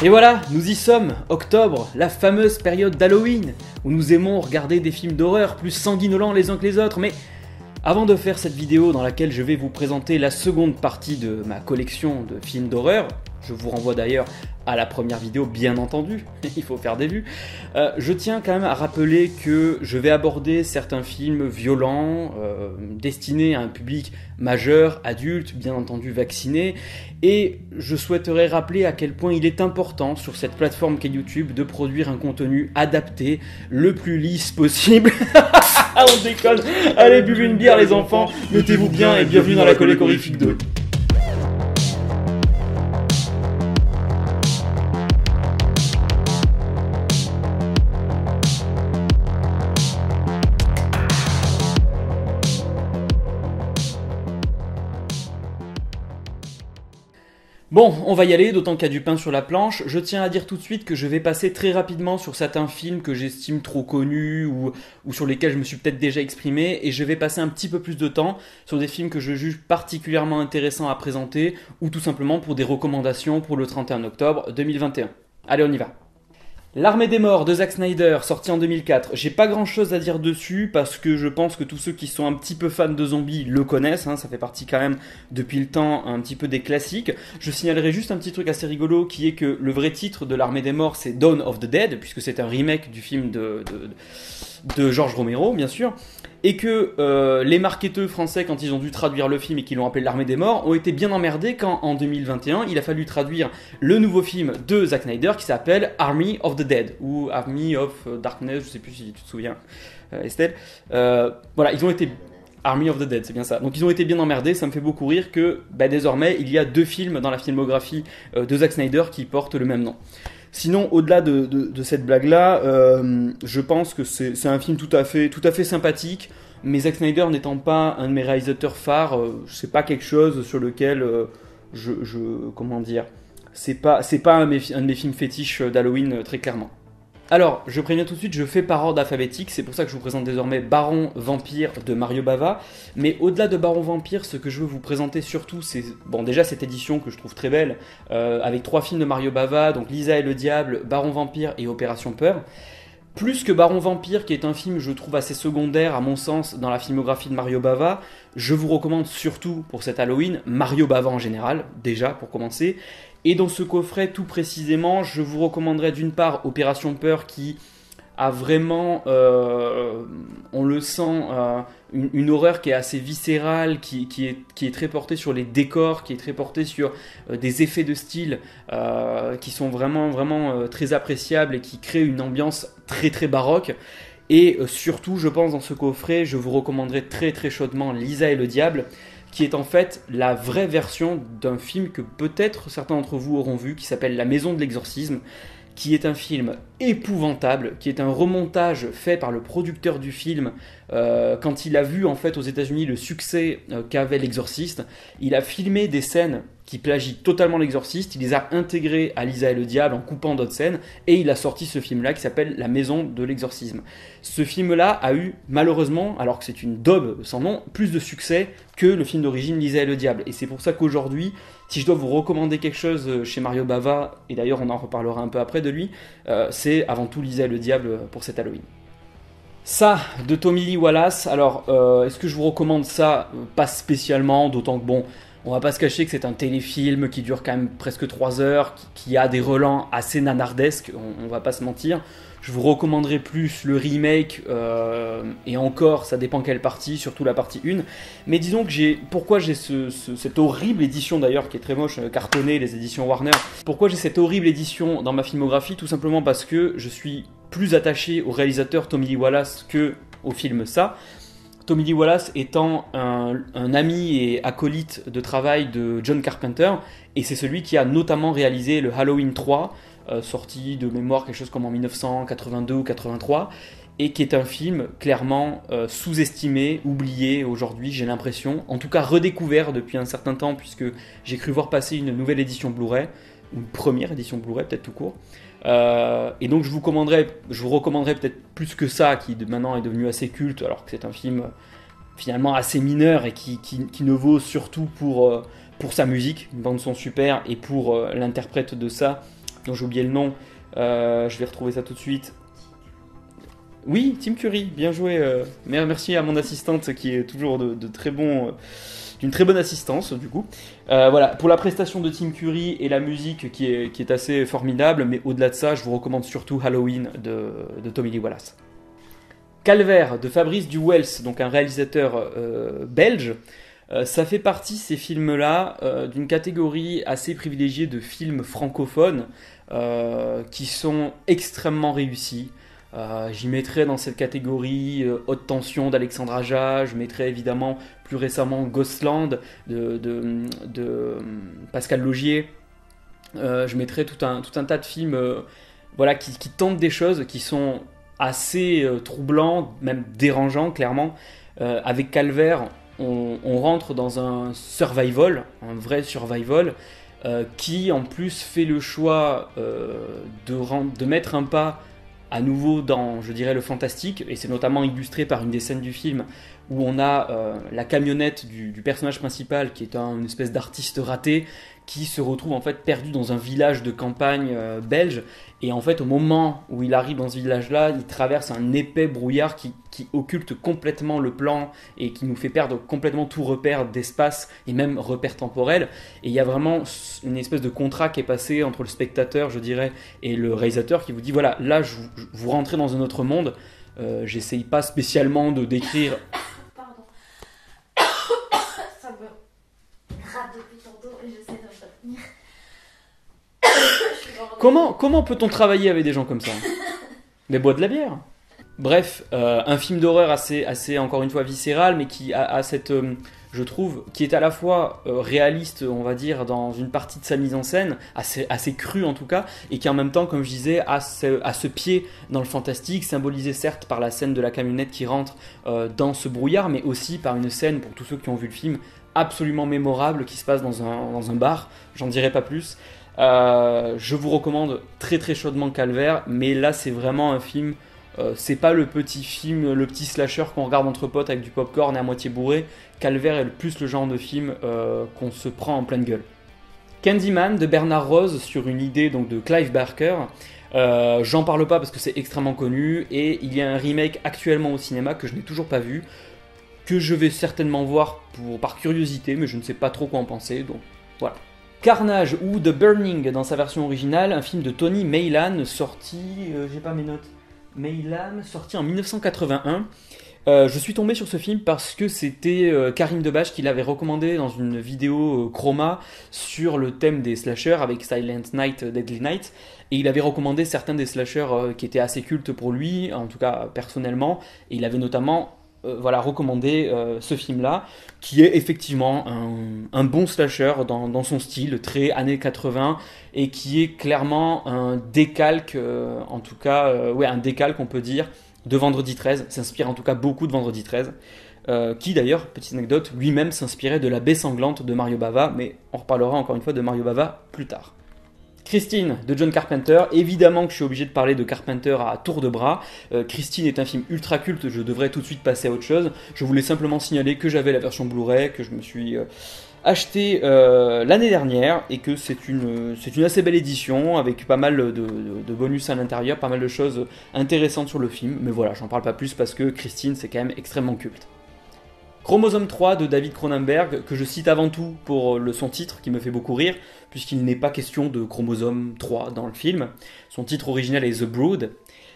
Et voilà, nous y sommes, octobre, la fameuse période d'Halloween, où nous aimons regarder des films d'horreur plus sanguinolents les uns que les autres, mais avant de faire cette vidéo dans laquelle je vais vous présenter la seconde partie de ma collection de films d'horreur, je vous renvoie d'ailleurs à la première vidéo bien entendu, il faut faire des vues, je tiens quand même à rappeler que je vais aborder certains films violents, destinés à un public majeur, adulte, bien entendu vacciné, et je souhaiterais rappeler à quel point il est important sur cette plateforme qu'est YouTube de produire un contenu adapté, le plus lisse possible. On déconne. Allez, buvez une bière les enfants, mettez-vous bien et bienvenue dans la Collègue Horrifique 2. Bon, on va y aller, d'autant qu'il y a du pain sur la planche. Je tiens à dire tout de suite que je vais passer très rapidement sur certains films que j'estime trop connus ou sur lesquels je me suis peut-être déjà exprimé, et je vais passer un petit peu plus de temps sur des films que je juge particulièrement intéressants à présenter, ou tout simplement pour des recommandations pour le 31 octobre 2021. Allez, on y va. L'Armée des Morts de Zack Snyder, sorti en 2004. J'ai pas grand chose à dire dessus parce que je pense que tous ceux qui sont un petit peu fans de zombies le connaissent, ça fait partie quand même depuis le temps un petit peu des classiques. Je signalerai juste un petit truc assez rigolo qui est que le vrai titre de l'Armée des Morts c'est Dawn of the Dead, puisque c'est un remake du film de George Romero bien sûr. Et que les marketeurs français, quand ils ont dû traduire le film et qu'ils l'ont appelé l'Armée des Morts, ont été bien emmerdés quand, en 2021, il a fallu traduire le nouveau film de Zack Snyder qui s'appelle Army of the Dead, ou Army of Darkness, je sais plus si tu te souviens, Estelle. Voilà, ils ont été... Army of the Dead, c'est bien ça. Donc ils ont été bien emmerdés, ça me fait beaucoup rire que désormais, il y a 2 films dans la filmographie de Zack Snyder qui portent le même nom. Sinon, au-delà de cette blague-là, je pense que c'est un film tout à fait sympathique, mais Zack Snyder n'étant pas un de mes réalisateurs phares, c'est pas quelque chose sur lequel comment dire, c'est pas un de mes films fétiches d'Halloween très clairement. Alors, je préviens tout de suite, je fais par ordre alphabétique, c'est pour ça que je vous présente désormais Baron Vampire de Mario Bava. Mais au-delà de Baron Vampire, ce que je veux vous présenter surtout, c'est déjà cette édition que je trouve très belle, avec 3 films de Mario Bava, donc Lisa et le Diable, Baron Vampire et Opération Peur. Plus que Baron Vampire, qui est un film, je trouve, assez secondaire, à mon sens, dans la filmographie de Mario Bava, je vous recommande surtout, pour cet Halloween, Mario Bava en général, déjà, pour commencer. Et dans ce coffret, tout précisément, je vous recommanderais d'une part Opération Peur, qui a vraiment, on le sent, une horreur qui est assez viscérale, qui est très portée sur les décors, qui est très portée sur des effets de style qui sont vraiment très appréciables et qui créent une ambiance très très baroque. Et surtout, je pense, dans ce coffret, je vous recommanderais très très chaudement Lisa et le Diable, qui est en fait la vraie version d'un film que peut-être certains d'entre vous auront vu, qui s'appelle La Maison de l'Exorcisme, qui est un film épouvantable, qui est un remontage fait par le producteur du film quand il a vu en fait aux États-Unis le succès qu'avait l'Exorciste. Il a filmé des scènes qui plagient totalement l'Exorciste, il les a intégrées à Lisa et le Diable en coupant d'autres scènes, et il a sorti ce film-là qui s'appelle La Maison de l'Exorcisme. Ce film-là a eu, malheureusement, alors que c'est une daube sans nom, plus de succès que le film d'origine Lisa et le Diable. Et c'est pour ça qu'aujourd'hui, si je dois vous recommander quelque chose chez Mario Bava, et d'ailleurs on en reparlera un peu après de lui, c'est avant tout Lisa et le Diable pour cet Halloween. Ça, de Tommy Lee Wallace, alors est-ce que je vous recommande ça? Pas spécialement, d'autant que bon, on va pas se cacher que c'est un téléfilm qui dure quand même presque 3 heures, qui a des relents assez nanardesques, on va pas se mentir. Je vous recommanderais plus le remake, et encore, ça dépend quelle partie, surtout la partie 1. Mais disons que pourquoi j'ai cette horrible édition d'ailleurs, qui est très moche, cartonnée, les éditions Warner. Pourquoi j'ai cette horrible édition dans ma filmographie? Tout simplement parce que je suis plus attaché au réalisateur Tommy Lee Wallace que au film ça. Tommy Lee Wallace étant un ami et acolyte de travail de John Carpenter, et c'est celui qui a notamment réalisé le Halloween 3, sorti de mémoire quelque chose comme en 1982 ou 83, et qui est un film clairement sous-estimé, oublié aujourd'hui, j'ai l'impression, en tout cas redécouvert depuis un certain temps, puisque j'ai cru voir passer une nouvelle édition Blu-ray, ou une première édition Blu-ray peut-être tout court. Et donc je vous recommanderais peut-être plus que ça, qui maintenant est devenu assez culte, alors que c'est un film finalement assez mineur et qui ne vaut surtout pour sa musique, une bande son super, et pour l'interprète de ça, dont j'ai oublié le nom. Je vais retrouver ça tout de suite. Oui, Tim Curry, bien joué. Merci à mon assistante qui est toujours de très bon, d'une très bonne assistance du coup. Voilà, pour la prestation de Tim Curry et la musique qui est assez formidable, mais au-delà de ça, je vous recommande surtout Halloween de Tommy Lee Wallace. Calvaire de Fabrice Duwels, donc un réalisateur belge. Ça fait partie, ces films-là, d'une catégorie assez privilégiée de films francophones qui sont extrêmement réussis. J'y mettrais dans cette catégorie Haute Tension d'Alexandre Aja, je mettrais évidemment plus récemment Ghostland de Pascal Laugier, je mettrais tout un tas de films voilà, qui tentent des choses qui sont assez troublants, même dérangeants clairement. Avec Calvaire, on rentre dans un survival, un vrai survival, qui en plus fait le choix de mettre un pas à nouveau dans, je dirais, le fantastique, et c'est notamment illustré par une des scènes du film où on a la camionnette du personnage principal qui est une espèce d'artiste raté qui se retrouve en fait perdu dans un village de campagne belge, et en fait au moment où il arrive dans ce village-là, il traverse un épais brouillard qui occulte complètement le plan et qui nous fait perdre complètement tout repère d'espace et même repère temporel, et il y a vraiment une espèce de contrat qui est passé entre le spectateur, je dirais, et le réalisateur qui vous dit voilà, là vous rentrez dans un autre monde. J'essaye pas spécialement de décrire. Pardon. Ça me gratte depuis tantôt et j'essaie de me retenir. Comment peut-on travailler avec des gens comme ça? Mais bois de la bière. Bref, un film d'horreur assez encore une fois viscéral, mais qui a cette, je trouve, qui est à la fois réaliste, on va dire, dans une partie de sa mise en scène, assez crue en tout cas, et qui en même temps, comme je disais, a ce pied dans le fantastique, symbolisé certes par la scène de la camionnette qui rentre dans ce brouillard, mais aussi par une scène, pour tous ceux qui ont vu le film, absolument mémorable, qui se passe dans un bar, j'en dirai pas plus. Je vous recommande très très chaudement Calvaire, mais là c'est vraiment un film, c'est pas le petit film, le petit slasher qu'on regarde entre potes avec du popcorn et à moitié bourré. Calvaire est plus le genre de film qu'on se prend en pleine gueule. Candyman de Bernard Rose sur une idée donc de Clive Barker. J'en parle pas parce que c'est extrêmement connu, et il y a un remake actuellement au cinéma que je n'ai toujours pas vu, que je vais certainement voir par curiosité, mais je ne sais pas trop quoi en penser, donc voilà. Carnage ou The Burning dans sa version originale, un film de Tony Maylan sorti, j'ai pas mes notes, Maylan sorti en 1981. Je suis tombé sur ce film parce que c'était Karim Debache qui l'avait recommandé dans une vidéo Chroma sur le thème des slashers avec Silent Night, Deadly Night, et il avait recommandé certains des slashers qui étaient assez cultes pour lui, en tout cas personnellement, et il avait notamment recommandé ce film-là, qui est effectivement un bon slasher dans son style, très années 80, et qui est clairement un décalque, en tout cas, un décalque on peut dire, de Vendredi 13, s'inspire en tout cas beaucoup de Vendredi 13, qui d'ailleurs, petite anecdote, lui-même s'inspirait de La Baie sanglante de Mario Bava, mais on reparlera encore une fois de Mario Bava plus tard. Christine de John Carpenter, évidemment que je suis obligé de parler de Carpenter à tour de bras. Christine est un film ultra culte, je devrais tout de suite passer à autre chose. Je voulais simplement signaler que j'avais la version Blu-ray, que je me suis acheté l'année dernière, et que c'est une assez belle édition avec pas mal de bonus à l'intérieur, pas mal de choses intéressantes sur le film, mais voilà, j'en parle pas plus parce que Christine c'est quand même extrêmement culte. Chromosome 3 de David Cronenberg, que je cite avant tout pour son titre qui me fait beaucoup rire, puisqu'il n'est pas question de Chromosome 3 dans le film. Son titre original est The Brood.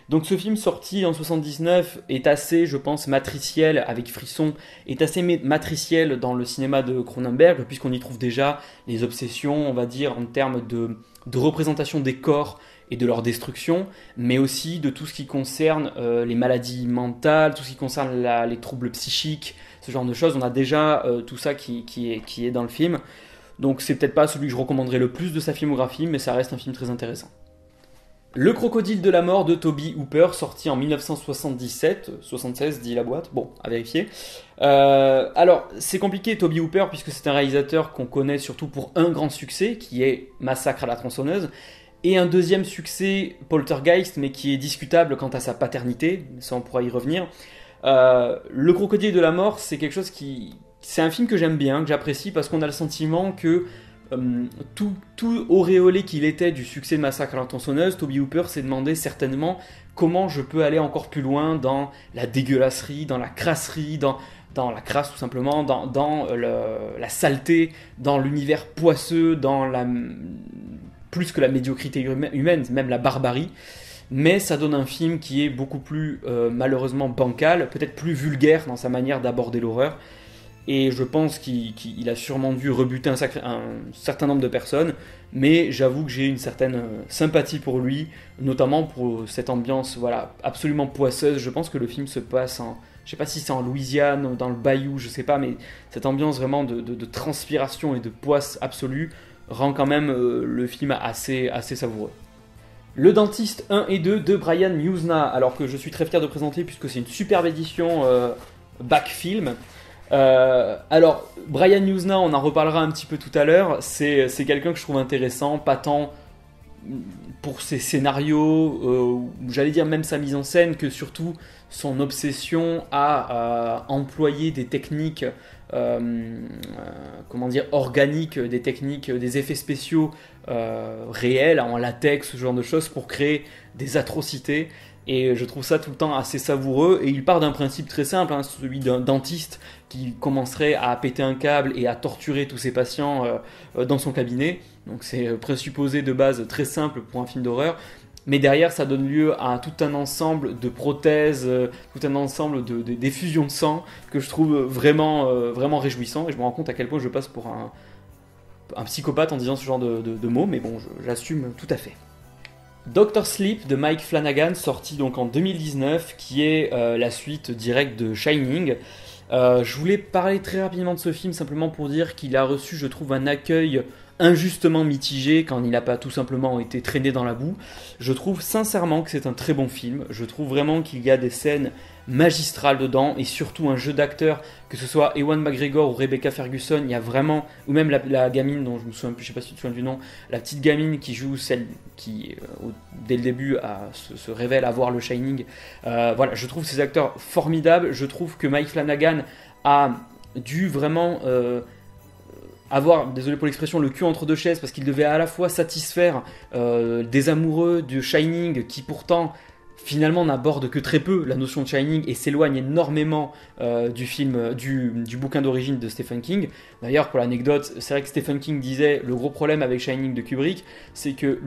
Donc ce film sorti en 79 est assez, je pense, matriciel, avec Frisson, est assez matriciel dans le cinéma de Cronenberg, puisqu'on y trouve déjà les obsessions, on va dire, en termes de représentation des corps et de leur destruction, mais aussi de tout ce qui concerne les maladies mentales, tout ce qui concerne les troubles psychiques, ce genre de choses. On a déjà tout ça qui est dans le film. Donc c'est peut-être pas celui que je recommanderais le plus de sa filmographie, mais ça reste un film très intéressant. Le crocodile de la mort de Tobe Hooper, sorti en 1977, 76 dit la boîte, bon, à vérifier. Alors, c'est compliqué Tobe Hooper, puisque c'est un réalisateur qu'on connaît surtout pour un grand succès, qui est Massacre à la tronçonneuse, et un deuxième succès, Poltergeist, mais qui est discutable quant à sa paternité, ça on pourra y revenir. Le crocodile de la mort, c'est quelque chose c'est un film que j'aime bien, que j'apprécie, parce qu'on a le sentiment que tout auréolé qu'il était du succès de Massacre à la tronçonneuse, Tobe Hooper s'est demandé certainement comment je peux aller encore plus loin dans la dégueulasserie, dans la crasserie, dans la crasse tout simplement, dans la saleté, dans l'univers poisseux, plus que la médiocrité humaine, même la barbarie. Mais ça donne un film qui est beaucoup plus malheureusement bancal, peut-être plus vulgaire dans sa manière d'aborder l'horreur. Et je pense qu'il a sûrement dû rebuter un certain nombre de personnes, mais j'avoue que j'ai une certaine sympathie pour lui, notamment pour cette ambiance voilà, absolument poisseuse. Je pense que le film se passe je sais pas si c'est en Louisiane ou dans le Bayou, je sais pas, mais cette ambiance vraiment de transpiration et de poisse absolue rend quand même le film assez savoureux. Le Dentiste 1 et 2 de Brian Yuzna, alors que je suis très fier de présenter puisque c'est une superbe édition back film. Alors, Brian Yuzna, on en reparlera un petit peu tout à l'heure, c'est quelqu'un que je trouve intéressant, pas tant pour ses scénarios, j'allais dire même sa mise en scène, que surtout son obsession à employer des techniques organiques, des techniques, des effets spéciaux réels, en latex, ce genre de choses, pour créer des atrocités. Et je trouve ça tout le temps assez savoureux. Et il part d'un principe très simple, celui d'un dentiste qui commencerait à péter un câble et à torturer tous ses patients dans son cabinet. Donc c'est présupposé de base très simple pour un film d'horreur. Mais derrière, ça donne lieu à tout un ensemble de prothèses, tout un ensemble d'effusions de sang que je trouve vraiment réjouissant. Et je me rends compte à quel point je passe pour un psychopathe en disant ce genre de mots. Mais bon, j'assume tout à fait. Dr. Sleep de Mike Flanagan, sorti donc en 2019, qui est la suite directe de Shining. Je voulais parler très rapidement de ce film, simplement pour dire qu'il a reçu, je trouve, un accueil injustement mitigé quand il n'a pas tout simplement été traîné dans la boue. Je trouve sincèrement que c'est un très bon film. Je trouve vraiment qu'il y a des scènes magistrales dedans et surtout un jeu d'acteurs, que ce soit Ewan McGregor ou Rebecca Ferguson, il y a vraiment, ou même la gamine dont je me souviens plus, je sais pas si tu te souviens du nom, la petite gamine qui joue celle qui dès le début se révèle avoir le Shining. Voilà, je trouve ces acteurs formidables. Je trouve que Mike Flanagan a dû vraiment avoir, désolé pour l'expression, le cul entre deux chaises, parce qu'il devait à la fois satisfaire des amoureux de Shining qui pourtant finalement n'aborde que très peu la notion de Shining et s'éloigne énormément du film, du bouquin d'origine de Stephen King. D'ailleurs, pour l'anecdote, c'est vrai que Stephen King disait le gros problème avec Shining de Kubrick, c'est que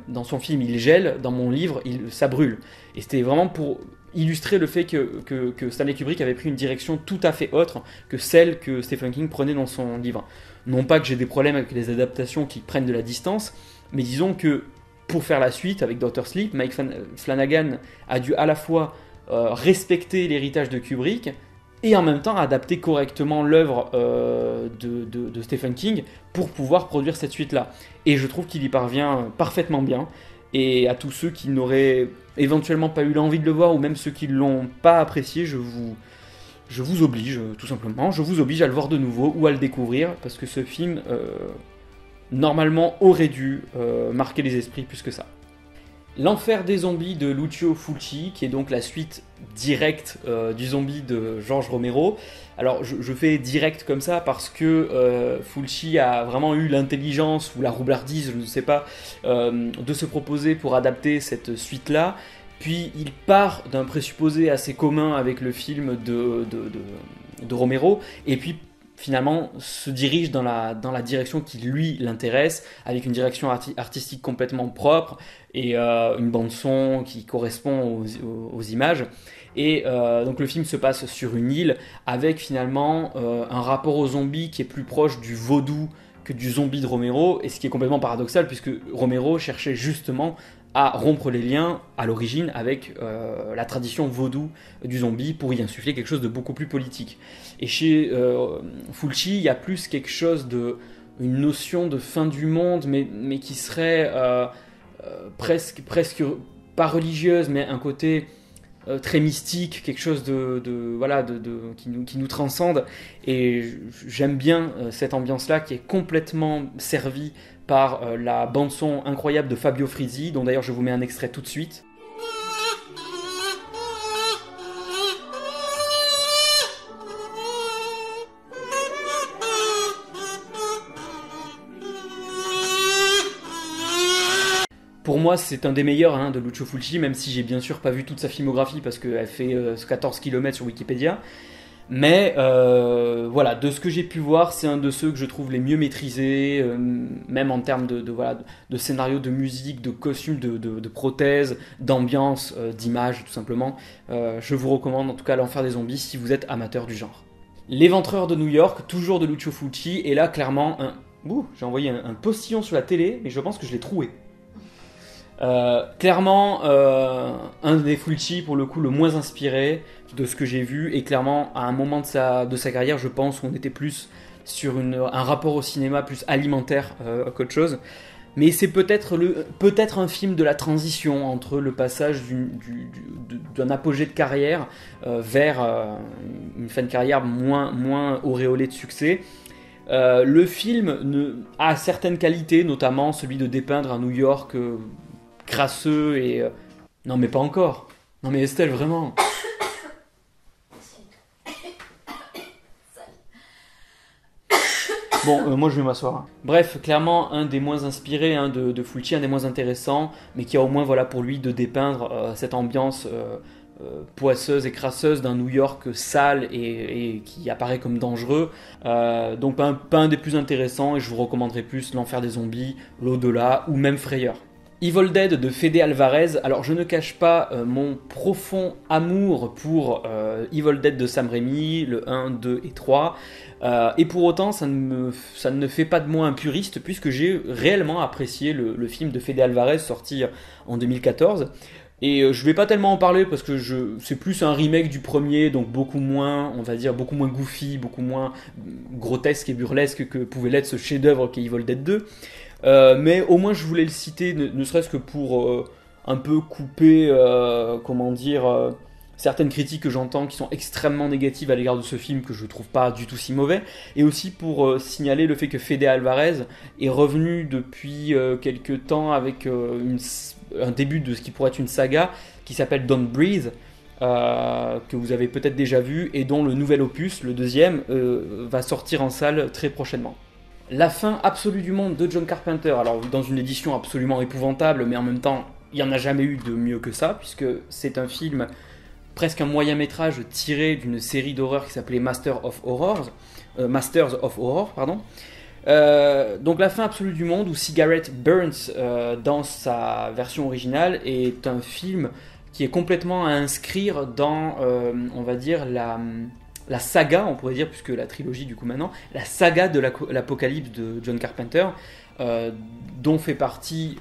dans son film il gèle, dans mon livre ça brûle. Et c'était vraiment pour illustrer le fait que Stanley Kubrick avait pris une direction tout à fait autre que celle que Stephen King prenait dans son livre. Non pas que j'ai des problèmes avec les adaptations qui prennent de la distance, mais disons que pour faire la suite avec Dr. Sleep, Mike Flanagan a dû à la fois respecter l'héritage de Kubrick et en même temps adapter correctement l'œuvre de Stephen King pour pouvoir produire cette suite-là. Et je trouve qu'il y parvient parfaitement bien. Et à tous ceux qui n'auraient éventuellement pas eu l'envie de le voir, ou même ceux qui ne l'ont pas apprécié, je vous oblige, tout simplement, je vous oblige à le voir de nouveau ou à le découvrir, parce que ce film, normalement, aurait dû marquer les esprits plus que ça. L'Enfer des zombies de Lucio Fulci, qui est donc la suite directe du zombie de George Romero. Alors je fais direct comme ça parce que Fulci a vraiment eu l'intelligence ou la roublardise, je ne sais pas, de se proposer pour adapter cette suite-là. Puis il part d'un présupposé assez commun avec le film de Romero, et puis finalement se dirige dans la direction qui lui l'intéresse, avec une direction artistique complètement propre et une bande son qui correspond aux images. Et donc le film se passe sur une île avec finalement un rapport aux zombies qui est plus proche du vaudou que du zombie de Romero, et ce qui est complètement paradoxal puisque Romero cherchait justement à rompre les liens à l'origine avec la tradition vaudou du zombie pour y insuffler quelque chose de beaucoup plus politique. Et chez Fulci, il y a plus quelque chose une notion de fin du monde, mais qui serait presque pas religieuse, mais un côté très mystique, quelque chose qui nous transcende. Et j'aime bien cette ambiance-là qui est complètement servie par la bande-son incroyable de Fabio Frizzi, dont d'ailleurs je vous mets un extrait tout de suite. Pour moi, c'est un des meilleurs hein, de Lucio Fulci, même si j'ai bien sûr pas vu toute sa filmographie parce qu'elle fait 14 km sur Wikipédia. Mais voilà, de ce que j'ai pu voir, c'est un de ceux que je trouve les mieux maîtrisés, même en termes de scénario, de musique, de costumes, de prothèses, d'ambiance, d'image, tout simplement. Je vous recommande en tout cas L'Enfer des zombies si vous êtes amateur du genre. L'Éventreur de New York, toujours de Lucio Fulci, et là clairement, j'ai envoyé un postillon sur la télé, mais je pense que je l'ai troué. Clairement, un des Fulci pour le coup le moins inspiré de ce que j'ai vu, et clairement à un moment de sa carrière, je pense qu'on était plus sur un rapport au cinéma plus alimentaire qu'autre chose. Mais c'est peut-être un film de la transition entre le passage d'un apogée de carrière vers une fin de carrière moins auréolée de succès. Le film a certaines qualités, notamment celui de dépeindre un New York crasseux et... Non mais pas encore. Non mais Estelle, vraiment. Bon, moi je vais m'asseoir. Bref, clairement un des moins inspirés de Fulci, un des moins intéressants, mais qui a au moins voilà pour lui de dépeindre cette ambiance poisseuse et crasseuse d'un New York sale et qui apparaît comme dangereux. Donc pas un des plus intéressants, et je vous recommanderais plus L'Enfer des zombies, L'Au-delà ou même Frayeur. Evil Dead de Fede Alvarez. Alors je ne cache pas mon profond amour pour Evil Dead de Sam Raimi, le 1, 2 et 3. Et pour autant, ça ne fait pas de moi un puriste, puisque j'ai réellement apprécié le film de Fede Alvarez sorti en 2014. Et je vais pas tellement en parler parce que c'est plus un remake du premier, donc beaucoup moins, on va dire, beaucoup moins goofy, beaucoup moins grotesque et burlesque que pouvait l'être ce chef-d'œuvre qu'est Evil Dead 2. Mais au moins je voulais le citer, ne serait-ce que pour un peu couper, certaines critiques que j'entends qui sont extrêmement négatives à l'égard de ce film, que je trouve pas du tout si mauvais, et aussi pour signaler le fait que Fede Alvarez est revenu depuis quelques temps avec un début de ce qui pourrait être une saga qui s'appelle Don't Breathe, que vous avez peut-être déjà vu, et dont le nouvel opus, le deuxième, va sortir en salle très prochainement. La fin absolue du monde de John Carpenter, alors dans une édition absolument épouvantable, mais en même temps, il n'y en a jamais eu de mieux que ça, puisque c'est un film, presque un moyen-métrage tiré d'une série d'horreur qui s'appelait Masters of Horror, donc la fin absolue du monde, où Cigarette Burns, dans sa version originale, est un film qui est complètement à inscrire dans, on va dire, la saga, on pourrait dire, puisque la trilogie du coup maintenant, la saga de l'apocalypse de John Carpenter, dont font partie,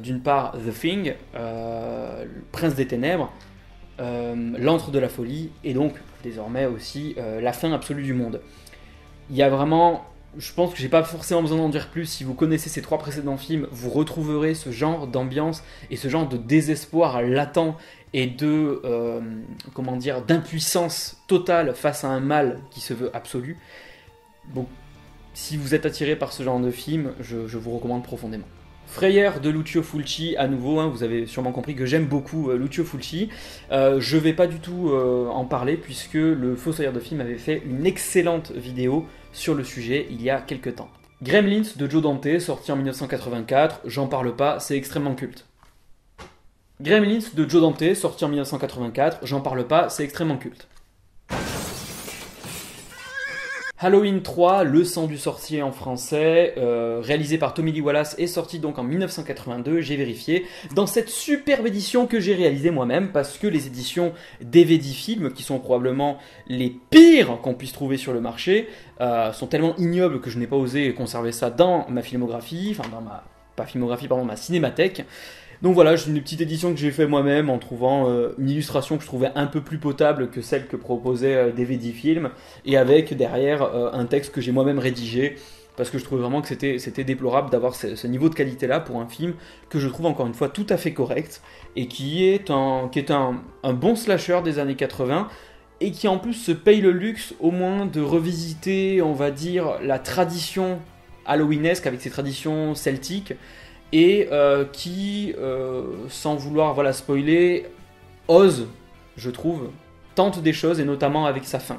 d'une part The Thing, Prince des Ténèbres, L'Antre de la Folie, et donc désormais aussi la fin absolue du monde. Il y a vraiment, je pense que j'ai pas forcément besoin d'en dire plus. Si vous connaissez ces trois précédents films, vous retrouverez ce genre d'ambiance et ce genre de désespoir latent et d'impuissance totale face à un mal qui se veut absolu. Bon, si vous êtes attiré par ce genre de film, je vous recommande profondément. Frayeur de Lucio Fulci, à nouveau, vous avez sûrement compris que j'aime beaucoup Lucio Fulci. Je vais pas du tout en parler, puisque le Fossoyeur de film avait fait une excellente vidéo sur le sujet il y a quelques temps. Gremlins de Joe Dante, sorti en 1984, j'en parle pas, c'est extrêmement culte. Gremlins de Joe Dante, sorti en 1984, j'en parle pas, c'est extrêmement culte. Halloween 3, Le sang du sorcier en français, réalisé par Tommy Lee Wallace et sorti donc en 1982, j'ai vérifié, dans cette superbe édition que j'ai réalisée moi-même, parce que les éditions DVD Film, qui sont probablement les pires qu'on puisse trouver sur le marché, sont tellement ignobles que je n'ai pas osé conserver ça dans ma filmographie, ma cinémathèque. Donc voilà, j'ai une petite édition que j'ai fait moi-même en trouvant une illustration que je trouvais un peu plus potable que celle que proposait DVD Film, et avec derrière un texte que j'ai moi-même rédigé, parce que je trouvais vraiment que c'était déplorable d'avoir ce niveau de qualité-là pour un film que je trouve encore une fois tout à fait correct, et qui est un bon slasher des années 80, et qui en plus se paye le luxe au moins de revisiter, on va dire, la tradition halloweenesque avec ses traditions celtiques, et qui, sans vouloir spoiler, ose, je trouve, tente des choses, et notamment avec sa fin.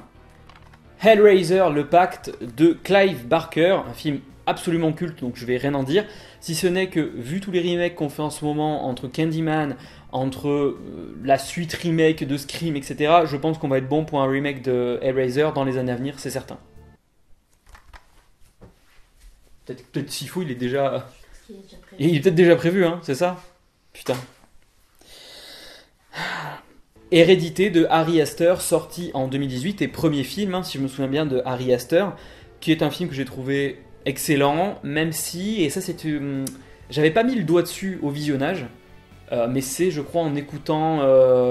Hellraiser, le pacte de Clive Barker, un film absolument culte, donc je vais rien en dire. Si ce n'est que, vu tous les remakes qu'on fait en ce moment entre Candyman, entre la suite remake de Scream, etc., je pense qu'on va être bon pour un remake de Hellraiser dans les années à venir, c'est certain. Peut-être Sifu, il est déjà. Parce qu'il est déjà prévu. Il est peut-être déjà prévu, hein, c'est ça? Putain. Hérédité de Ari Aster, sorti en 2018, et premier film, hein, si je me souviens bien, de Ari Aster, qui est un film que j'ai trouvé excellent, même si, et ça c'est... j'avais pas mis le doigt dessus au visionnage, mais c'est, je crois, en écoutant,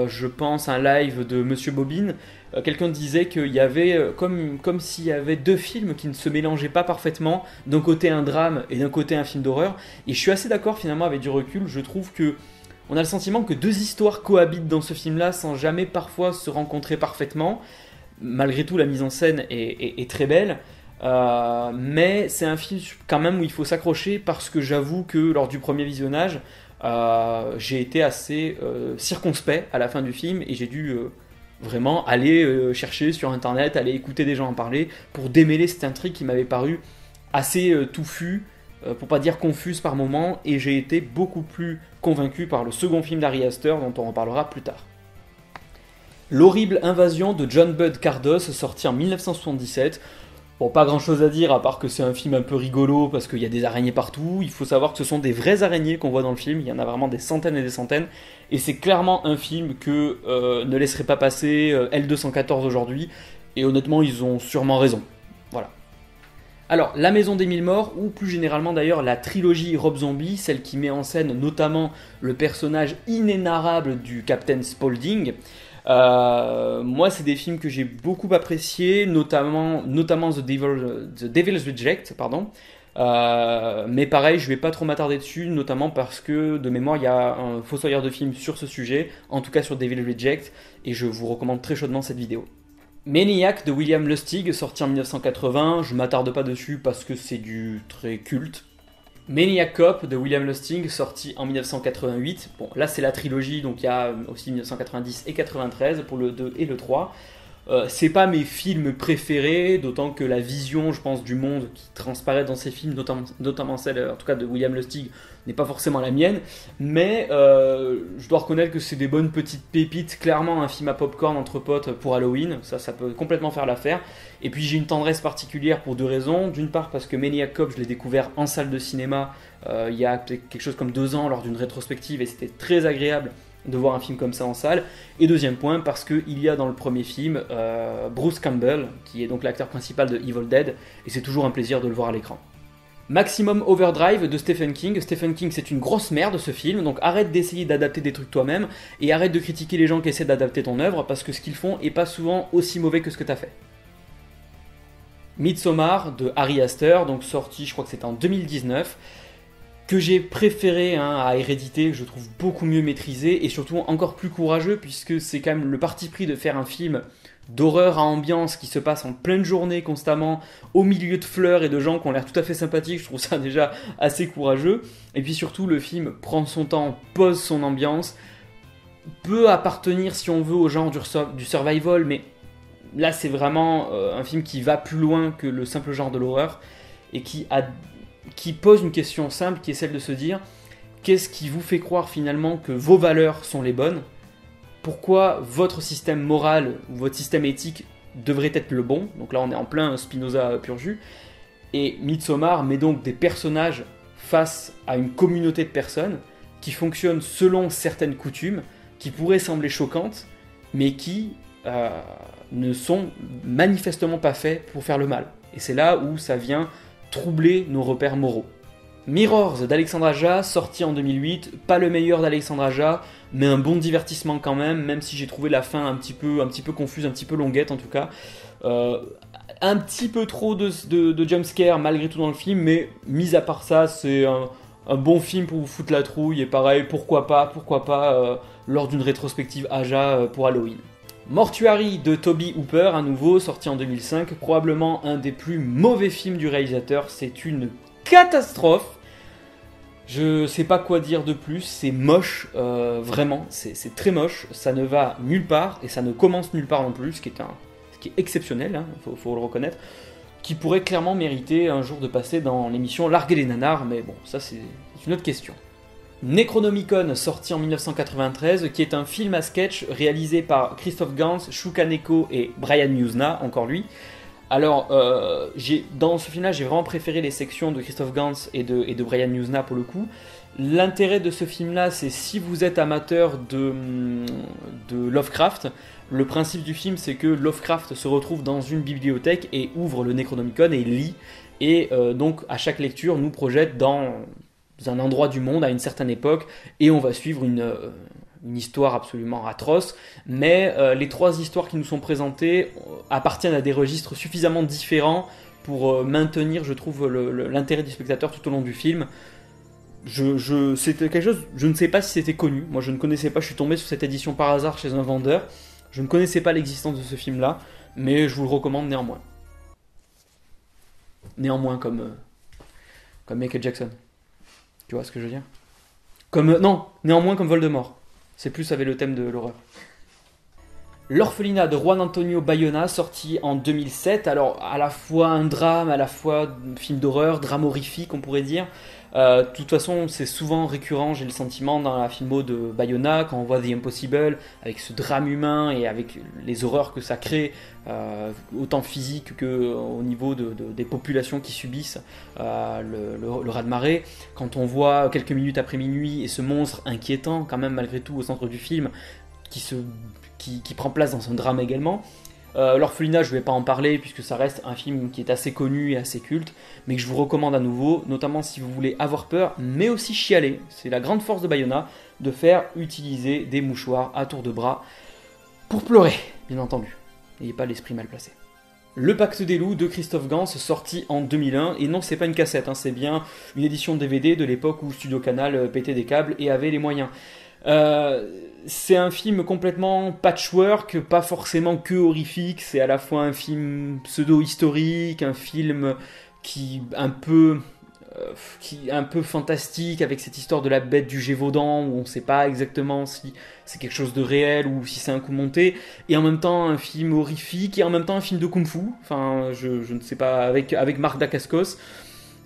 je pense, un live de Monsieur Bobine, quelqu'un disait qu'il y avait, comme s'il y avait deux films qui ne se mélangeaient pas parfaitement, d'un côté un drame et d'un côté un film d'horreur, et je suis assez d'accord finalement avec du recul, je trouve que on a le sentiment que deux histoires cohabitent dans ce film-là sans jamais parfois se rencontrer parfaitement. Malgré tout, la mise en scène est très belle. Mais c'est un film quand même où il faut s'accrocher parce que j'avoue que lors du premier visionnage, j'ai été assez circonspect à la fin du film et j'ai dû vraiment aller chercher sur internet, aller écouter des gens en parler pour démêler cette intrigue qui m'avait paru assez touffue, pour pas dire confuse par moments, et j'ai été beaucoup plus convaincu par le second film d'Ari Aster dont on en parlera plus tard. L'horrible invasion de John Budd Cardos, sorti en 1977. Bon, pas grand chose à dire à part que c'est un film un peu rigolo parce qu'il y a des araignées partout. Il faut savoir que ce sont des vraies araignées qu'on voit dans le film, il y en a vraiment des centaines et des centaines, et c'est clairement un film que ne laisserait pas passer L214 aujourd'hui, et honnêtement ils ont sûrement raison. Voilà. Alors, La Maison des Mille Morts, ou plus généralement d'ailleurs la trilogie Rob Zombie, celle qui met en scène notamment le personnage inénarrable du Captain Spaulding. Moi, c'est des films que j'ai beaucoup appréciés, notamment The Devil's Reject, pardon. Mais pareil, je vais pas trop m'attarder dessus, notamment parce que de mémoire, il y a un fossoyeur de film sur ce sujet, en tout cas sur Devil's Reject, et je vous recommande très chaudement cette vidéo. Maniac de William Lustig, sorti en 1980, je m'attarde pas dessus parce que c'est du très culte. Maniac Cop de William Lustig, sorti en 1988. Bon, là c'est la trilogie, donc il y a aussi 1990 et 93 pour le 2 et le 3. C'est pas mes films préférés, d'autant que la vision, je pense, du monde qui transparaît dans ces films, notamment celle, en tout cas, de William Lustig, n'est pas forcément la mienne. Mais je dois reconnaître que c'est des bonnes petites pépites. Clairement, un film à popcorn entre potes pour Halloween, ça peut complètement faire l'affaire. Et puis j'ai une tendresse particulière pour deux raisons. D'une part parce que Maniac Cop, je l'ai découvert en salle de cinéma il y a quelque chose comme 2 ans lors d'une rétrospective, et c'était très agréable de voir un film comme ça en salle. Et deuxième point, parce qu'il y a dans le premier film Bruce Campbell, qui est donc l'acteur principal de Evil Dead, et c'est toujours un plaisir de le voir à l'écran. Maximum Overdrive de Stephen King. Stephen King, c'est une grosse merde ce film, donc arrête d'essayer d'adapter des trucs toi-même, et arrête de critiquer les gens qui essaient d'adapter ton œuvre, parce que ce qu'ils font est pas souvent aussi mauvais que ce que t'as fait. Midsommar de Ari Aster, donc sorti, je crois que c'était en 2019, que j'ai préféré à Hérédité, que je trouve beaucoup mieux maîtrisé et surtout encore plus courageux, puisque c'est quand même le parti pris de faire un film d'horreur à ambiance qui se passe en pleine journée constamment, au milieu de fleurs et de gens qui ont l'air tout à fait sympathiques. Je trouve ça déjà assez courageux. Et puis surtout, le film prend son temps, pose son ambiance, peut appartenir si on veut au genre du survival, mais là c'est vraiment un film qui va plus loin que le simple genre de l'horreur et qui pose une question simple, qui est celle de se dire qu'est-ce qui vous fait croire finalement que vos valeurs sont les bonnes, pourquoi votre système moral ou votre système éthique devrait être le bon. Donc là on est en plein Spinoza pur jus, et Midsommar met donc des personnages face à une communauté de personnes qui fonctionnent selon certaines coutumes qui pourraient sembler choquantes, mais qui ne sont manifestement pas faits pour faire le mal. Et c'est là où ça vient troubler nos repères moraux. Mirrors d'Alexandre Aja, sorti en 2008, pas le meilleur d'Alexandre Aja, mais un bon divertissement quand même si j'ai trouvé la fin un petit peu confuse, un petit peu longuette en tout cas. Un petit peu trop de jumpscare malgré tout dans le film, mais mis à part ça, c'est un bon film pour vous foutre la trouille, et pareil, pourquoi pas lors d'une rétrospective Aja pour Halloween. Mortuary de Toby Hooper, à nouveau, sorti en 2005, probablement un des plus mauvais films du réalisateur, c'est une catastrophe. Je sais pas quoi dire de plus, c'est moche, vraiment, c'est très moche, ça ne va nulle part, et ça ne commence nulle part non plus, ce qui est exceptionnel, faut le reconnaître. qui pourrait clairement mériter un jour de passer dans l'émission Larguer les nanars, mais bon, ça c'est une autre question. Necronomicon, sorti en 1993, qui est un film à sketch réalisé par Christophe Gans, Shu Kaneko et Brian Yuzna, encore lui. Alors, dans ce film-là, j'ai vraiment préféré les sections de Christophe Gans et de Brian Yuzna pour le coup. L'intérêt de ce film-là, c'est si vous êtes amateur de Lovecraft, le principe du film, c'est que Lovecraft se retrouve dans une bibliothèque et ouvre le Necronomicon et lit, et donc à chaque lecture nous projette dans un endroit du monde à une certaine époque, et on va suivre une histoire absolument atroce, mais les 3 histoires qui nous sont présentées appartiennent à des registres suffisamment différents pour maintenir, je trouve, l'intérêt du spectateur tout au long du film. C'était quelque chose, je ne sais pas si c'était connu, moi je ne connaissais pas, je suis tombé sur cette édition par hasard chez un vendeur, je ne connaissais pas l'existence de ce film-là, mais je vous le recommande néanmoins. Néanmoins comme Michael Jackson. Tu vois ce que je veux dire ? Non, néanmoins comme Voldemort. C'est plus avec le thème de l'horreur. L'orphelinat de Juan Antonio Bayona, sorti en 2007. Alors, à la fois un drame, à la fois un film d'horreur, drame horrifique, on pourrait dire. De toute façon, c'est souvent récurrent, j'ai le sentiment, dans la filmo de Bayona, quand on voit The Impossible, avec ce drame humain et avec les horreurs que ça crée, autant physique qu'au niveau des populations qui subissent le raz-de-marée. Quand on voit quelques minutes après minuit et ce monstre inquiétant, quand même malgré tout, au centre du film, qui prend place dans un drame également. L'orphelinat, je ne vais pas en parler puisque ça reste un film qui est assez connu et assez culte, mais que je vous recommande à nouveau, notamment si vous voulez avoir peur, mais aussi chialer. C'est la grande force de Bayona de faire utiliser des mouchoirs à tour de bras pour pleurer, bien entendu. N'ayez pas l'esprit mal placé. Le Pacte des loups de Christophe Gans, sorti en 2001, et non, c'est pas une cassette, c'est bien une édition DVD de l'époque où Studio Canal pétait des câbles et avait les moyens. C'est un film complètement patchwork, pas forcément que horrifique, c'est à la fois un film pseudo-historique, un film qui est un peu fantastique avec cette histoire de la bête du Gévaudan où on ne sait pas exactement si c'est quelque chose de réel ou si c'est un coup monté, et en même temps un film horrifique et en même temps un film de kung-fu, enfin je ne sais pas, avec Marc Dacascos.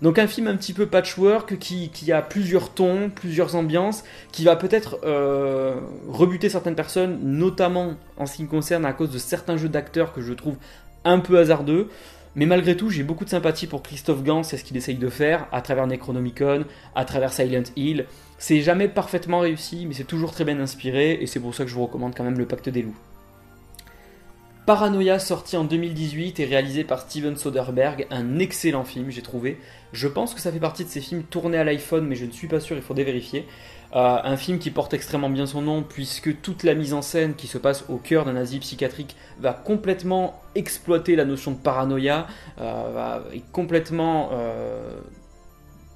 Donc un film un petit peu patchwork qui a plusieurs tons, plusieurs ambiances, qui va peut-être rebuter certaines personnes, notamment en ce qui me concerne à cause de certains jeux d'acteurs que je trouve un peu hasardeux. Mais malgré tout, j'ai beaucoup de sympathie pour Christophe Gans et ce qu'il essaye de faire à travers Necronomicon, à travers Silent Hill. C'est jamais parfaitement réussi, mais c'est toujours très bien inspiré, et c'est pour ça que je vous recommande quand même Le Pacte des loups. Paranoia, sorti en 2018 et réalisé par Steven Soderbergh, un excellent film, j'ai trouvé. Je pense que ça fait partie de ces films tournés à l'iPhone, mais je ne suis pas sûr, il faudrait vérifier. Un film qui porte extrêmement bien son nom, puisque toute la mise en scène qui se passe au cœur d'un asile psychiatrique va complètement exploiter la notion de paranoïa, et complètement...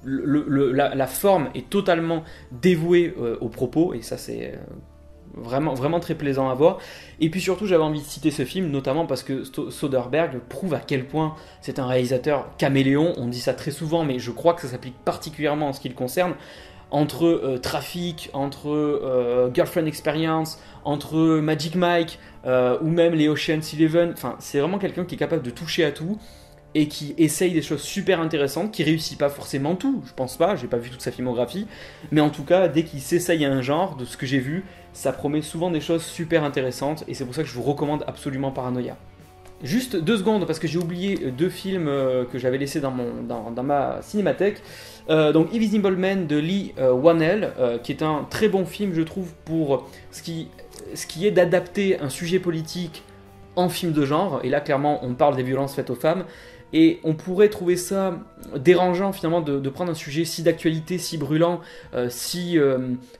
la forme est totalement dévouée aux propos, et ça c'est... Vraiment, vraiment très plaisant à voir. Et puis surtout, j'avais envie de citer ce film, notamment parce que Soderbergh prouve à quel point c'est un réalisateur caméléon. On dit ça très souvent, mais je crois que ça s'applique particulièrement en ce qui le concerne. Entre Trafic, entre Girlfriend Experience, entre Magic Mike, ou même les Ocean's 11, enfin, c'est vraiment quelqu'un qui est capable de toucher à tout et qui essaye des choses super intéressantes, qui réussit pas forcément tout, je pense pas, j'ai pas vu toute sa filmographie, mais en tout cas, dès qu'il s'essaye à un genre, de ce que j'ai vu, ça promet souvent des choses super intéressantes, et c'est pour ça que je vous recommande absolument Paranoia. Juste 2 secondes, parce que j'ai oublié 2 films que j'avais laissés dans ma cinémathèque. Donc Invisible Man de Lee Whannell, qui est un très bon film, je trouve, pour ce qui est d'adapter un sujet politique en film de genre, et là clairement on parle des violences faites aux femmes, et on pourrait trouver ça dérangeant finalement de prendre un sujet si d'actualité, si brûlant, si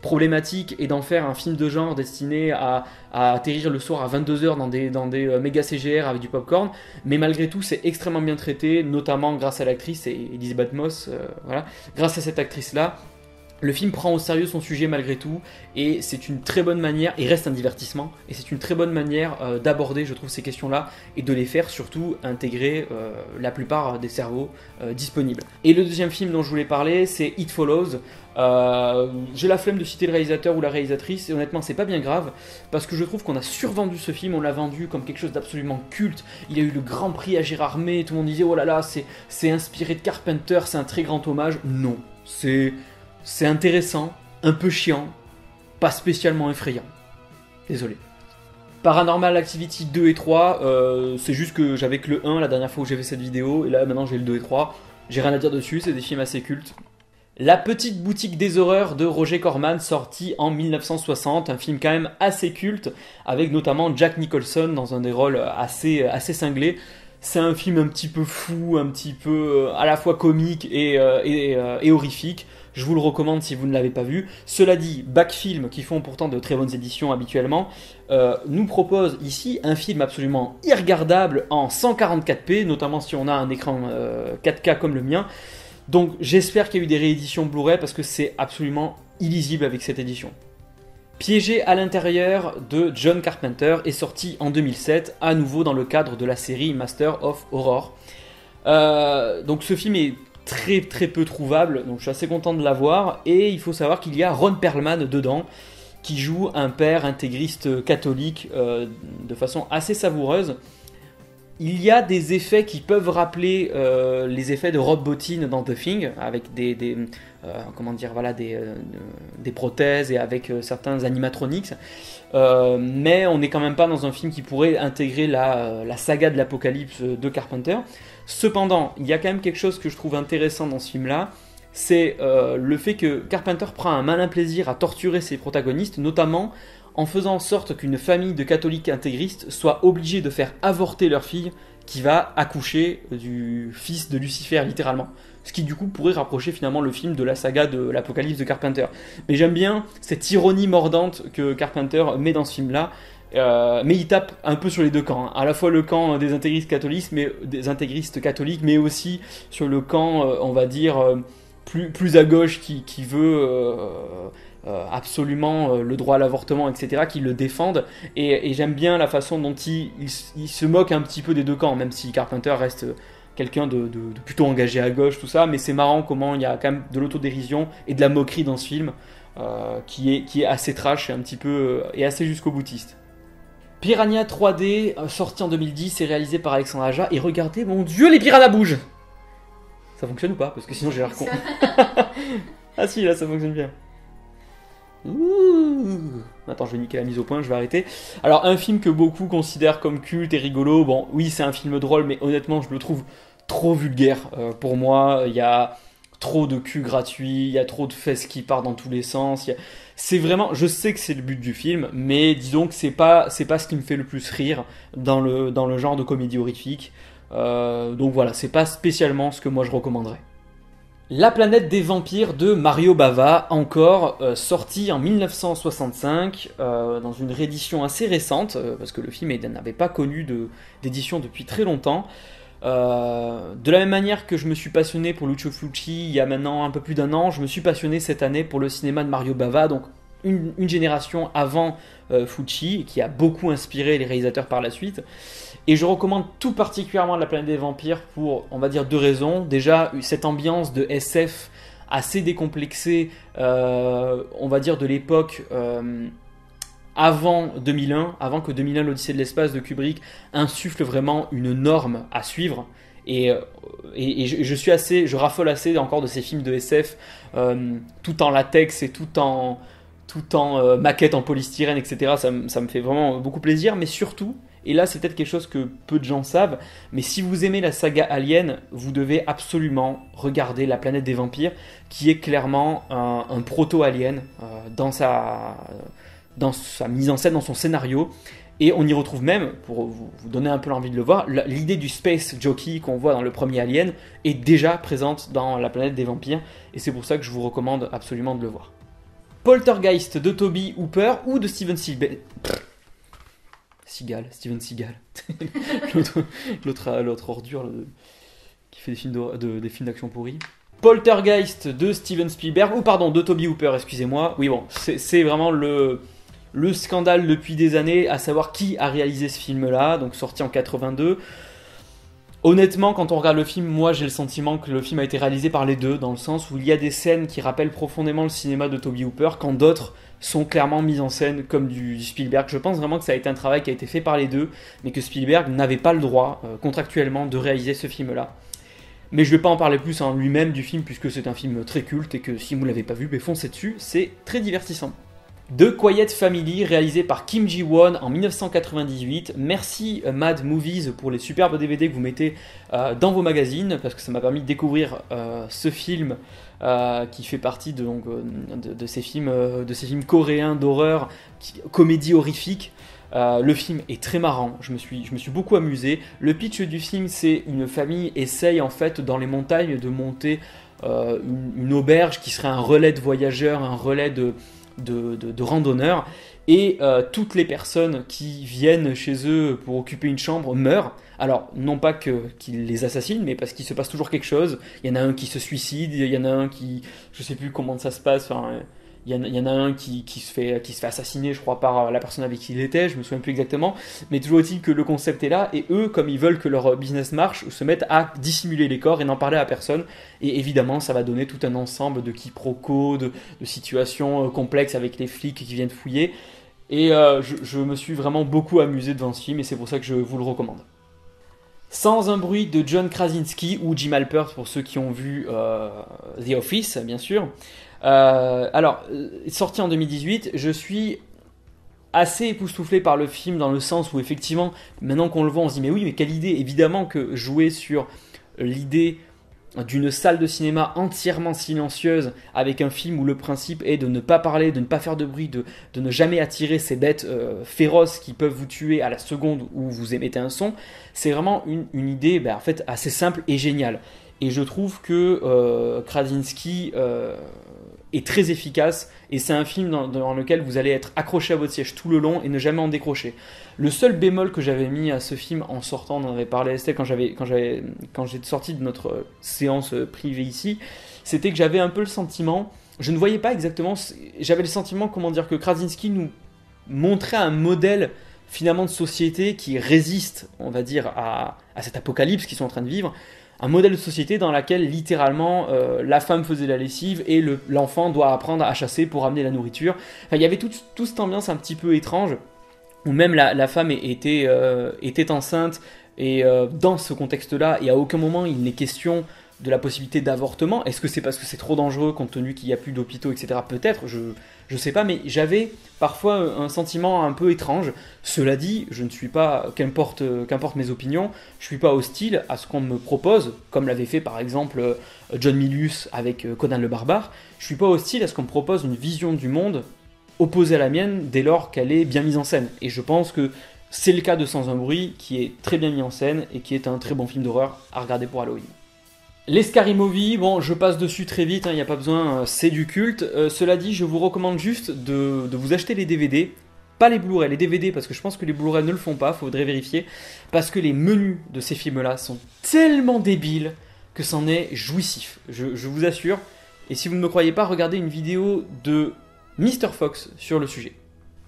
problématique, et d'en faire un film de genre destiné à atterrir le soir à 22h dans des méga CGR avec du popcorn, mais malgré tout c'est extrêmement bien traité, notamment grâce à l'actrice Elisabeth Moss, voilà. Grâce à cette actrice là, Le film prend au sérieux son sujet malgré tout, et c'est une très bonne manière, et reste un divertissement, et c'est une très bonne manière d'aborder, je trouve, ces questions-là, et de les faire surtout intégrer la plupart des cerveaux disponibles. Et le deuxième film dont je voulais parler, c'est It Follows. J'ai la flemme de citer le réalisateur ou la réalisatrice, et honnêtement c'est pas bien grave, parce que je trouve qu'on a survendu ce film, on l'a vendu comme quelque chose d'absolument culte. Il a eu le grand prix à Gérard May, tout le monde disait oh là là, c'est inspiré de Carpenter, c'est un très grand hommage. Non, c'est intéressant, un peu chiant, pas spécialement effrayant. Désolé. Paranormal Activity 2 et 3, c'est juste que j'avais que le 1 la dernière fois où j'ai fait cette vidéo, et là maintenant j'ai le 2 et 3. J'ai rien à dire dessus, c'est des films assez cultes. La petite boutique des horreurs de Roger Corman, sorti en 1960, un film quand même assez culte, avec notamment Jack Nicholson dans un des rôles assez cinglés. C'est un film un petit peu fou, un petit peu à la fois comique et horrifique. Je vous le recommande si vous ne l'avez pas vu. Cela dit, Backfilm, qui font pourtant de très bonnes éditions habituellement, nous propose ici un film absolument irregardable en 144p, notamment si on a un écran 4K comme le mien. Donc j'espère qu'il y a eu des rééditions Blu-ray parce que c'est absolument illisible avec cette édition. Piégé à l'intérieur de John Carpenter est sorti en 2007, à nouveau dans le cadre de la série Master of Horror. Donc ce film est très très peu trouvable, donc je suis assez content de l'avoir, et il faut savoir qu'il y a Ron Perlman dedans, qui joue un père intégriste catholique de façon assez savoureuse. Il y a des effets qui peuvent rappeler les effets de Rob Bottin dans The Thing, avec des prothèses et avec certains animatronics. Mais on n'est quand même pas dans un film qui pourrait intégrer la saga de l'Apocalypse de Carpenter. Cependant, il y a quand même quelque chose que je trouve intéressant dans ce film-là, c'est le fait que Carpenter prend un malin plaisir à torturer ses protagonistes, notamment en faisant en sorte qu'une famille de catholiques intégristes soit obligée de faire avorter leur fille qui va accoucher du fils de Lucifer, littéralement. Ce qui du coup pourrait rapprocher finalement le film de la saga de l'Apocalypse de Carpenter. Mais j'aime bien cette ironie mordante que Carpenter met dans ce film-là. Mais il tape un peu sur les deux camps, hein. À la fois le camp des intégristes catholiques, mais aussi sur le camp, on va dire, plus à gauche qui veut absolument le droit à l'avortement, etc., qui le défendent. Et j'aime bien la façon dont il se moque un petit peu des deux camps, même si Carpenter reste quelqu'un de plutôt engagé à gauche, tout ça. Mais c'est marrant comment il y a quand même de l'autodérision et de la moquerie dans ce film qui est assez trash et un petit peu et assez jusqu'au boutiste. Piranha 3D, sorti en 2010 et réalisé par Alexandre Aja. Et regardez, mon Dieu, les piranhas bougent! Ça fonctionne ou pas? Parce que sinon j'ai l'air con. Ah si, là ça fonctionne bien. Ouh. Attends, je vais niquer la mise au point, je vais arrêter. Alors, un film que beaucoup considèrent comme culte et rigolo. Bon, oui, c'est un film drôle, mais honnêtement, je le trouve trop vulgaire pour moi. Il y a trop de cul gratuit, il y a trop de fesses qui partent dans tous les sens. C'est vraiment, je sais que c'est le but du film, mais disons que c'est pas ce qui me fait le plus rire dans le genre de comédie horrifique. Donc voilà, c'est pas spécialement ce que moi je recommanderais. La planète des vampires de Mario Bava, encore sorti en 1965, dans une réédition assez récente, parce que le film n'avait pas connu d'édition depuis très longtemps. De la même manière que je me suis passionné pour Lucio Fulci il y a maintenant un peu plus d'un an, je me suis passionné cette année pour le cinéma de Mario Bava, donc une génération avant Fulci, qui a beaucoup inspiré les réalisateurs par la suite. Et je recommande tout particulièrement La planète des vampires pour, on va dire, deux raisons. Déjà, cette ambiance de SF assez décomplexée, on va dire de l'époque avant 2001, avant que 2001, l'Odyssée de l'espace de Kubrick insuffle vraiment une norme à suivre. Et je raffole assez encore de ces films de SF, tout en latex et tout en maquette en polystyrène, etc. Ça me fait vraiment beaucoup plaisir, mais surtout, et là c'est peut-être quelque chose que peu de gens savent, mais si vous aimez la saga Alien, vous devez absolument regarder La planète des vampires, qui est clairement un proto-Alien dans sa mise en scène, dans son scénario. Et on y retrouve même, pour vous donner un peu l'envie de le voir, l'idée du space jockey qu'on voit dans le premier Alien est déjà présente dans La planète des vampires, et c'est pour ça que je vous recommande absolument de le voir. Poltergeist de Tobe Hooper ou de Steven Seagal. Steven Seagal. l'autre ordure qui fait des films d'action pourris. Poltergeist de Steven Spielberg, ou pardon, de Toby Hooper, excusez-moi. Oui, bon, c'est vraiment le scandale depuis des années, à savoir qui a réalisé ce film-là, donc sorti en 82. Honnêtement, quand on regarde le film, moi j'ai le sentiment que le film a été réalisé par les deux, dans le sens où il y a des scènes qui rappellent profondément le cinéma de Toby Hooper, quand d'autres sont clairement mises en scène comme du Spielberg. Je pense vraiment que ça a été un travail qui a été fait par les deux, mais que Spielberg n'avait pas le droit, contractuellement, de réaliser ce film-là. Mais je ne vais pas en parler plus en lui-même du film, puisque c'est un film très culte, et que si vous ne l'avez pas vu, foncez dessus, c'est très divertissant. The Quiet Family, réalisé par Kim Ji-won en 1998. Merci Mad Movies pour les superbes DVD que vous mettez dans vos magazines, parce que ça m'a permis de découvrir ce film qui fait partie de ces films coréens d'horreur, comédie horrifique. Le film est très marrant, je me suis beaucoup amusé. Le pitch du film, c'est une famille essaye en fait dans les montagnes de monter une auberge qui serait un relais de voyageurs, un relais de randonneurs, et toutes les personnes qui viennent chez eux pour occuper une chambre meurent. Alors, non pas qu'ils les assassinent, mais parce qu'il se passe toujours quelque chose. Il y en a un qui se suicide, il y en a un qui... Je sais plus comment ça se passe, enfin, il y en a un qui se fait assassiner, je crois, par la personne avec qui il était, je me souviens plus exactement. Mais toujours est-il que le concept est là, et eux, comme ils veulent que leur business marche, se mettent à dissimuler les corps et n'en parler à personne. Et évidemment, ça va donner tout un ensemble de quiproquos, de situations complexes avec les flics qui viennent fouiller. Et je me suis vraiment beaucoup amusé devant ce film, et c'est pour ça que je vous le recommande. Sans un bruit de John Krasinski, ou Jim Halpert pour ceux qui ont vu The Office, bien sûr. Sorti en 2018, je suis assez époustouflé par le film dans le sens où effectivement, maintenant qu'on le voit, on se dit mais oui, mais quelle idée. Évidemment que jouer sur l'idée d'une salle de cinéma entièrement silencieuse avec un film où le principe est de ne pas parler, de ne pas faire de bruit, de ne jamais attirer ces bêtes féroces qui peuvent vous tuer à la seconde où vous émettez un son, c'est vraiment une idée en fait assez simple et géniale. Et je trouve que Krasinski est très efficace, et c'est un film dans lequel vous allez être accroché à votre siège tout le long et ne jamais en décrocher. Le seul bémol que j'avais mis à ce film en sortant, on en avait parlé à Estelle quand j'étais sorti de notre séance privée ici, c'était que j'avais un peu le sentiment, je ne voyais pas exactement, j'avais le sentiment, comment dire, que Krasinski nous montrait un modèle finalement de société qui résiste, on va dire, à cet apocalypse qu'ils sont en train de vivre. Un modèle de société dans laquelle littéralement la femme faisait la lessive et l'enfant doit apprendre à chasser pour amener la nourriture. Enfin, il y avait toute cette ambiance un petit peu étrange où même la femme était enceinte, et dans ce contexte-là, et à aucun moment il n'est question de la possibilité d'avortement. Est-ce que c'est parce que c'est trop dangereux compte tenu qu'il n'y a plus d'hôpitaux, etc. Peut-être, je sais pas, mais j'avais parfois un sentiment un peu étrange. Cela dit, je ne suis pas, qu'importe mes opinions, je ne suis pas hostile à ce qu'on me propose, comme l'avait fait par exemple John Milius avec Conan le Barbare. Je ne suis pas hostile à ce qu'on me propose une vision du monde opposée à la mienne dès lors qu'elle est bien mise en scène. Et je pense que c'est le cas de Sans un bruit, qui est très bien mis en scène et qui est un très bon film d'horreur à regarder pour Halloween. Les Scary Movie, bon, je passe dessus très vite, il n'y a pas besoin, c'est du culte. Cela dit, je vous recommande juste de vous acheter les DVD, pas les Blu-ray, les DVD, parce que je pense que les Blu-ray ne le font pas, faudrait vérifier, parce que les menus de ces films-là sont tellement débiles que c'en est jouissif, je vous assure. Et si vous ne me croyez pas, regardez une vidéo de Mr. Fox sur le sujet.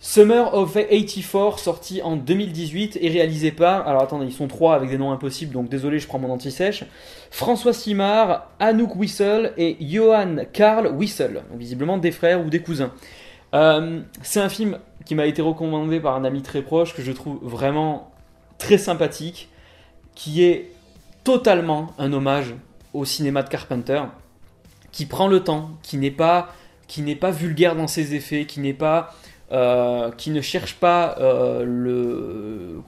Summer of 84, sorti en 2018 et réalisé par, alors attendez, ils sont trois avec des noms impossibles, donc désolé, je prends mon anti-sèche, François Simard, Anouk Wissel et Johan Karl Wissel, donc visiblement des frères ou des cousins. C'est un film qui m'a été recommandé par un ami très proche, que je trouve vraiment très sympathique, qui est totalement un hommage au cinéma de Carpenter, qui prend le temps, qui n'est pas vulgaire dans ses effets, qui ne cherche pas le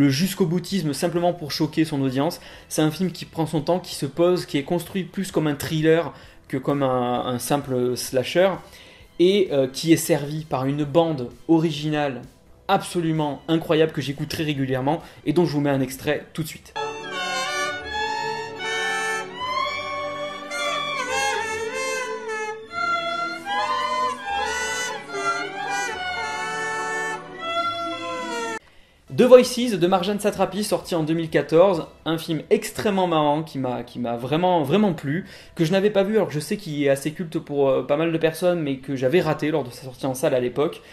jusqu'au boutisme simplement pour choquer son audience. C'est un film qui prend son temps, qui se pose, qui est construit plus comme un thriller que comme un simple slasher, et qui est servi par une bande originale absolument incroyable que j'écoute très régulièrement et dont je vous mets un extrait tout de suite. The Voices de Marjane Satrapi, sorti en 2014, un film extrêmement marrant qui m'a vraiment plu, que je n'avais pas vu, alors que je sais qu'il est assez culte pour pas mal de personnes, mais que j'avais raté lors de sa sortie en salle à l'époque,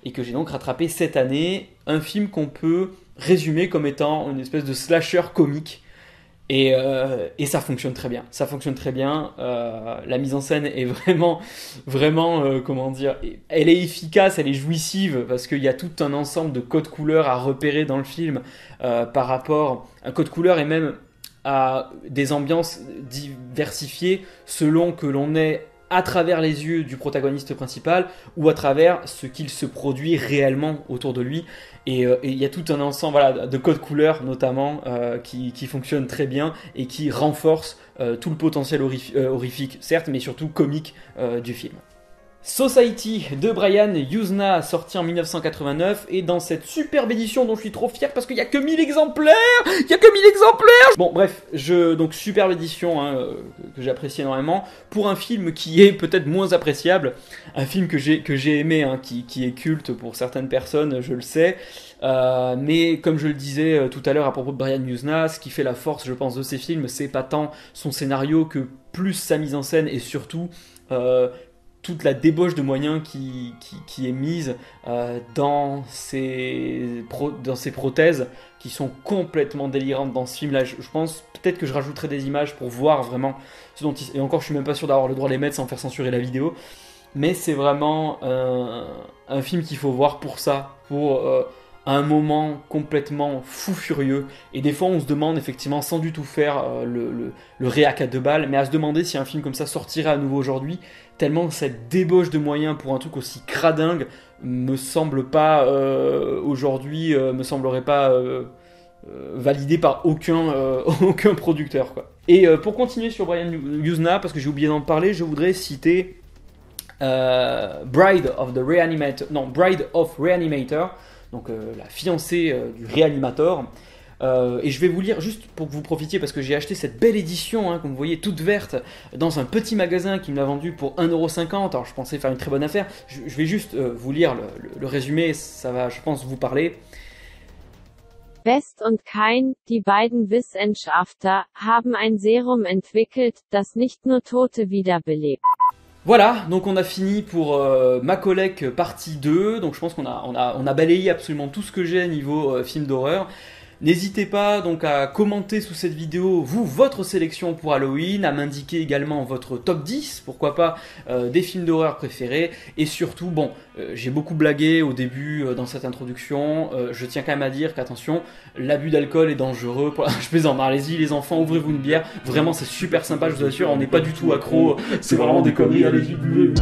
et que j'ai donc rattrapé cette année. Un film qu'on peut résumer comme étant une espèce de slasher comique. Et ça fonctionne très bien. Ça fonctionne très bien. La mise en scène est vraiment, comment dire, elle est efficace, elle est jouissive parce qu'il y a tout un ensemble de codes couleurs à repérer dans le film par rapport à un code couleur et même à des ambiances diversifiées selon que l'on est à travers les yeux du protagoniste principal ou à travers ce qu'il se produit réellement autour de lui. Et il y a tout un ensemble de codes couleurs notamment qui fonctionne très bien et qui renforce tout le potentiel horrifique, certes, mais surtout comique du film. Society de Brian Yuzna, sorti en 1989, et dans cette superbe édition dont je suis trop fier parce qu'il n'y a que 1000 exemplaires. Bon bref, donc superbe édition que j'apprécie énormément pour un film qui est peut-être moins appréciable, un film que j'ai aimé, qui est culte pour certaines personnes, je le sais. Mais comme je le disais tout à l'heure à propos de Brian Yuzna, ce qui fait la force, je pense, de ces films, c'est pas tant son scénario que plus sa mise en scène et surtout toute la débauche de moyens qui est mise dans ces prothèses qui sont complètement délirantes dans ce film-là. Je pense peut-être que je rajouterai des images pour voir vraiment ce dont et encore je suis même pas sûr d'avoir le droit de les mettre sans faire censurer la vidéo. Mais c'est vraiment un film qu'il faut voir pour ça, pour un moment complètement fou furieux. Et des fois on se demande effectivement, sans du tout faire le réac à deux balles, mais à se demander si un film comme ça sortirait à nouveau aujourd'hui, tellement cette débauche de moyens pour un truc aussi cradingue me semble pas aujourd'hui, me semblerait pas validé par aucun producteur, quoi. Et pour continuer sur Brian Yuzna, parce que j'ai oublié d'en parler, je voudrais citer Bride of Reanimator, donc la fiancée du réanimateur. Et je vais vous lire juste pour que vous profitiez, parce que j'ai acheté cette belle édition, comme vous voyez, toute verte, dans un petit magasin qui me l'a vendue pour 1,50€. Alors je pensais faire une très bonne affaire. Je vais juste vous lire le résumé, ça va, je pense, vous parler. West und Kain, die beiden Wissenschaftler, haben ein Serum entwickelt, das nicht nur Tote wiederbelebt. Voilà, donc on a fini pour Macaulay partie 2, donc je pense qu'on a balayé absolument tout ce que j'ai niveau film d'horreur. N'hésitez pas donc à commenter sous cette vidéo, votre sélection pour Halloween, à m'indiquer également votre top 10, pourquoi pas, des films d'horreur préférés, et surtout, j'ai beaucoup blagué au début dans cette introduction, je tiens quand même à dire qu'attention, l'abus d'alcool est dangereux, je plaisante, allez-y les enfants, ouvrez-vous une bière, vraiment c'est super sympa, je vous assure, on n'est pas du tout accro, c'est vraiment des conneries, allez-y, buvez.